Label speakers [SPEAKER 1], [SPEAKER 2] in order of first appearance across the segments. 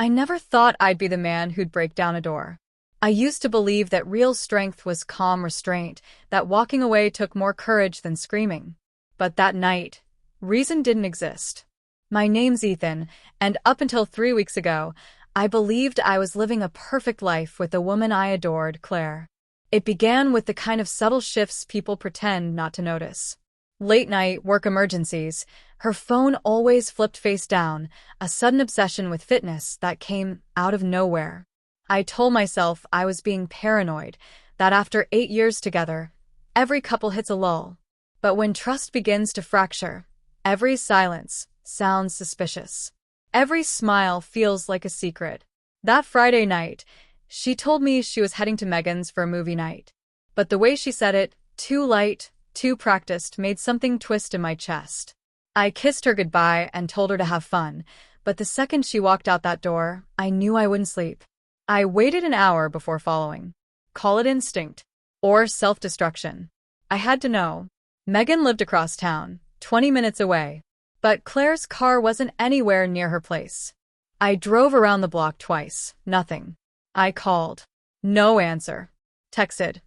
[SPEAKER 1] I never thought I'd be the man who'd break down a door. I used to believe that real strength was calm restraint, that walking away took more courage than screaming. But that night, reason didn't exist. My name's Ethan, and up until 3 weeks ago, I believed I was living a perfect life with the woman I adored, Claire. It began with the kind of subtle shifts people pretend not to notice. Late night work emergencies, her phone always flipped face down, a sudden obsession with fitness that came out of nowhere. I told myself I was being paranoid, that after 8 years together, every couple hits a lull. But when trust begins to fracture, every silence sounds suspicious. Every smile feels like a secret. That Friday night, she told me she was heading to Megan's for a movie night. But the way she said it, too light, too practiced, made something twist in my chest. I kissed her goodbye and told her to have fun, but the second she walked out that door, I knew I wouldn't sleep. I waited an hour before following. Call it instinct. Or self-destruction. I had to know. Megan lived across town, 20 minutes away. But Claire's car wasn't anywhere near her place. I drove around the block twice. Nothing. I called. No answer. Texted.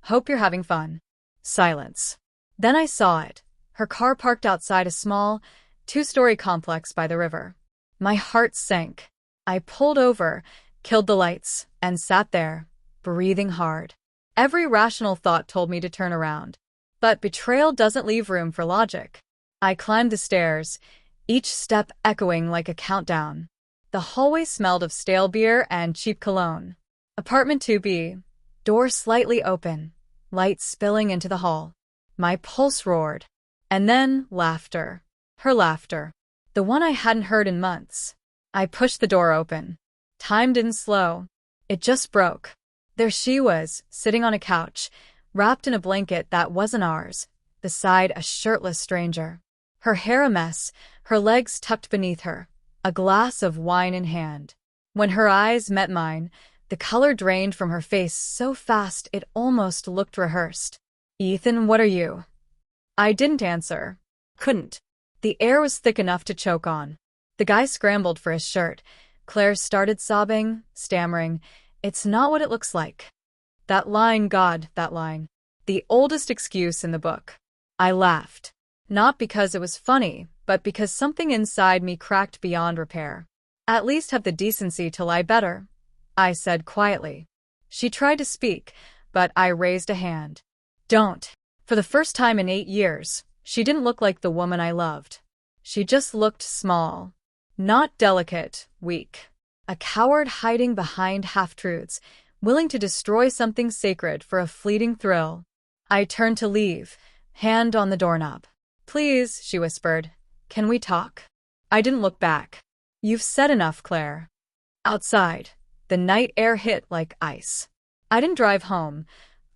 [SPEAKER 1] Hope you're having fun. Silence. Then I saw it. Her car parked outside a small, two-story complex by the river. My heart sank. I pulled over, killed the lights, and sat there, breathing hard. Every rational thought told me to turn around. But betrayal doesn't leave room for logic. I climbed the stairs, each step echoing like a countdown. The hallway smelled of stale beer and cheap cologne. Apartment 2B, door slightly open, light spilling into the hall. My pulse roared. And then laughter. Her laughter. The one I hadn't heard in months. I pushed the door open. Time didn't slow. It just broke. There she was, sitting on a couch, wrapped in a blanket that wasn't ours, beside a shirtless stranger. Her hair a mess, her legs tucked beneath her, a glass of wine in hand. When her eyes met mine, the color drained from her face so fast it almost looked rehearsed. Ethan, what are you? I didn't answer. Couldn't. The air was thick enough to choke on. The guy scrambled for his shirt. Claire started sobbing, stammering, "It's not what it looks like." That line, God, that line. The oldest excuse in the book. I laughed. Not because it was funny, but because something inside me cracked beyond repair. At least have the decency to lie better, I said quietly. She tried to speak, but I raised a hand. Don't. For the first time in 8 years, she didn't look like the woman I loved. She just looked small. Not delicate, weak. A coward hiding behind half-truths, willing to destroy something sacred for a fleeting thrill. I turned to leave, hand on the doorknob. Please, she whispered. Can we talk? I didn't look back. You've said enough, Claire. Outside, the night air hit like ice. I didn't drive home.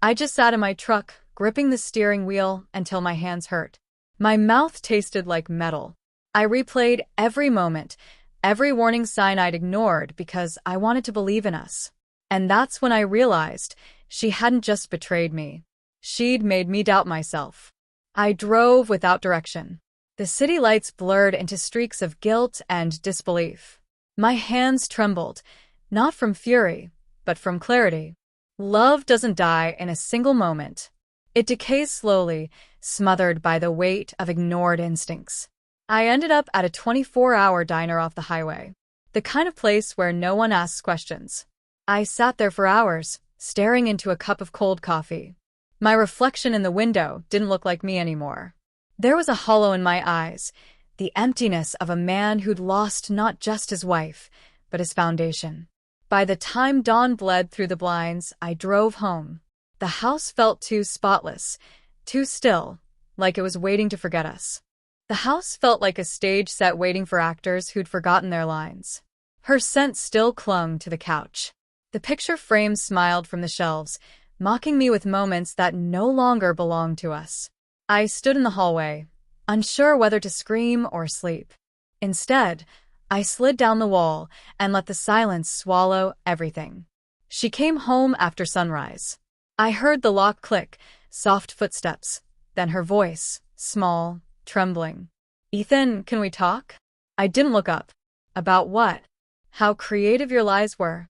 [SPEAKER 1] I just sat in my truck, gripping the steering wheel until my hands hurt. My mouth tasted like metal. I replayed every moment, every warning sign I'd ignored because I wanted to believe in us. And that's when I realized she hadn't just betrayed me. She'd made me doubt myself. I drove without direction. The city lights blurred into streaks of guilt and disbelief. My hands trembled, not from fury, but from clarity. Love doesn't die in a single moment. It decays slowly, smothered by the weight of ignored instincts. I ended up at a 24-hour diner off the highway, the kind of place where no one asks questions. I sat there for hours, staring into a cup of cold coffee. My reflection in the window didn't look like me anymore. There was a hollow in my eyes, the emptiness of a man who'd lost not just his wife, but his foundation. By the time dawn bled through the blinds, I drove home. The house felt too spotless, too still, like it was waiting to forget us. The house felt like a stage set waiting for actors who'd forgotten their lines. Her scent still clung to the couch. The picture frames smiled from the shelves, mocking me with moments that no longer belonged to us. I stood in the hallway, unsure whether to scream or sleep. Instead, I slid down the wall and let the silence swallow everything. She came home after sunrise. I heard the lock click, soft footsteps, then her voice, small, trembling. Ethan, can we talk? I didn't look up. About what? How creative your lies were.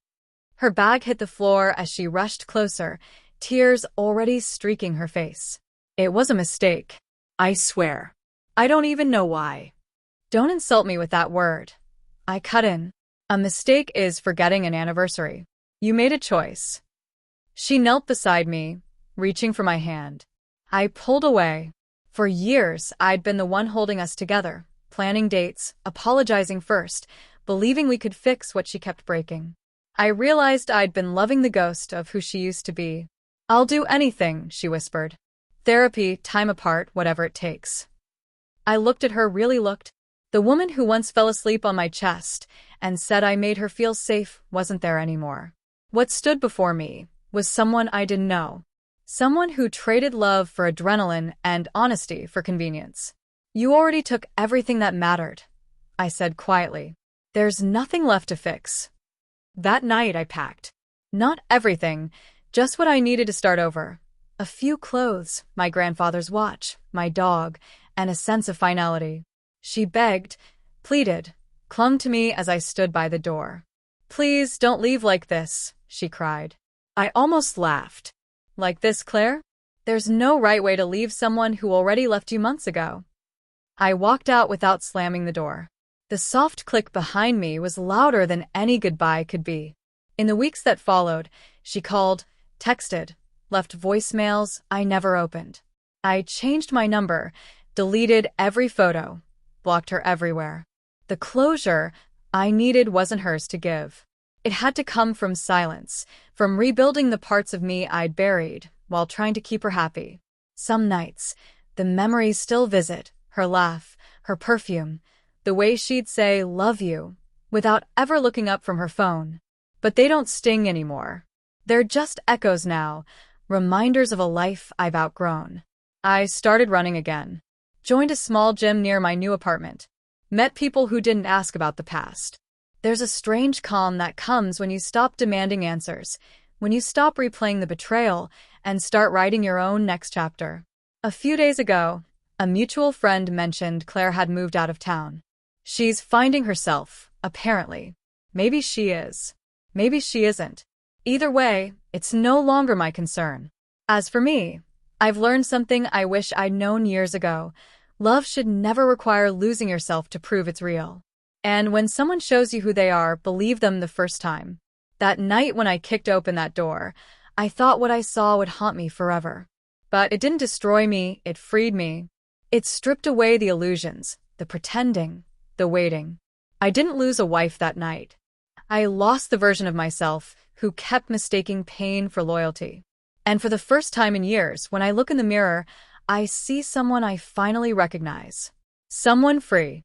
[SPEAKER 1] Her bag hit the floor as she rushed closer, tears already streaking her face. It was a mistake. I swear. I don't even know why. Don't insult me with that word. I cut in. A mistake is forgetting an anniversary. You made a choice. She knelt beside me, reaching for my hand. I pulled away. For years, I'd been the one holding us together, planning dates, apologizing first, believing we could fix what she kept breaking. I realized I'd been loving the ghost of who she used to be. I'll do anything, she whispered. Therapy, time apart, whatever it takes. I looked at her, really looked. The woman who once fell asleep on my chest and said I made her feel safe wasn't there anymore. What stood before me was someone I didn't know. Someone who traded love for adrenaline and honesty for convenience. You already took everything that mattered, I said quietly. There's nothing left to fix. That night I packed. Not everything, just what I needed to start over. A few clothes, my grandfather's watch, my dog, and a sense of finality. She begged, pleaded, clung to me as I stood by the door. Please don't leave like this, she cried. I almost laughed. Like this, Claire? There's no right way to leave someone who already left you months ago. I walked out without slamming the door. The soft click behind me was louder than any goodbye could be. In the weeks that followed, she called, texted, left voicemails I never opened. I changed my number, deleted every photo, blocked her everywhere. The closure I needed wasn't hers to give. It had to come from silence, from rebuilding the parts of me I'd buried while trying to keep her happy. Some nights, the memories still visit, her laugh, her perfume, the way she'd say, love you, without ever looking up from her phone. But they don't sting anymore. They're just echoes now, reminders of a life I've outgrown. I started running again. Joined a small gym near my new apartment. Met people who didn't ask about the past. There's a strange calm that comes when you stop demanding answers, when you stop replaying the betrayal and start writing your own next chapter. A few days ago, a mutual friend mentioned Claire had moved out of town. She's finding herself, apparently. Maybe she is. Maybe she isn't. Either way, it's no longer my concern. As for me, I've learned something I wish I'd known years ago. Love should never require losing yourself to prove it's real. And when someone shows you who they are, believe them the first time. That night when I kicked open that door, I thought what I saw would haunt me forever. But it didn't destroy me, it freed me. It stripped away the illusions, the pretending, the waiting. I didn't lose a wife that night. I lost the version of myself who kept mistaking pain for loyalty. And for the first time in years, when I look in the mirror, I see someone I finally recognize. Someone free.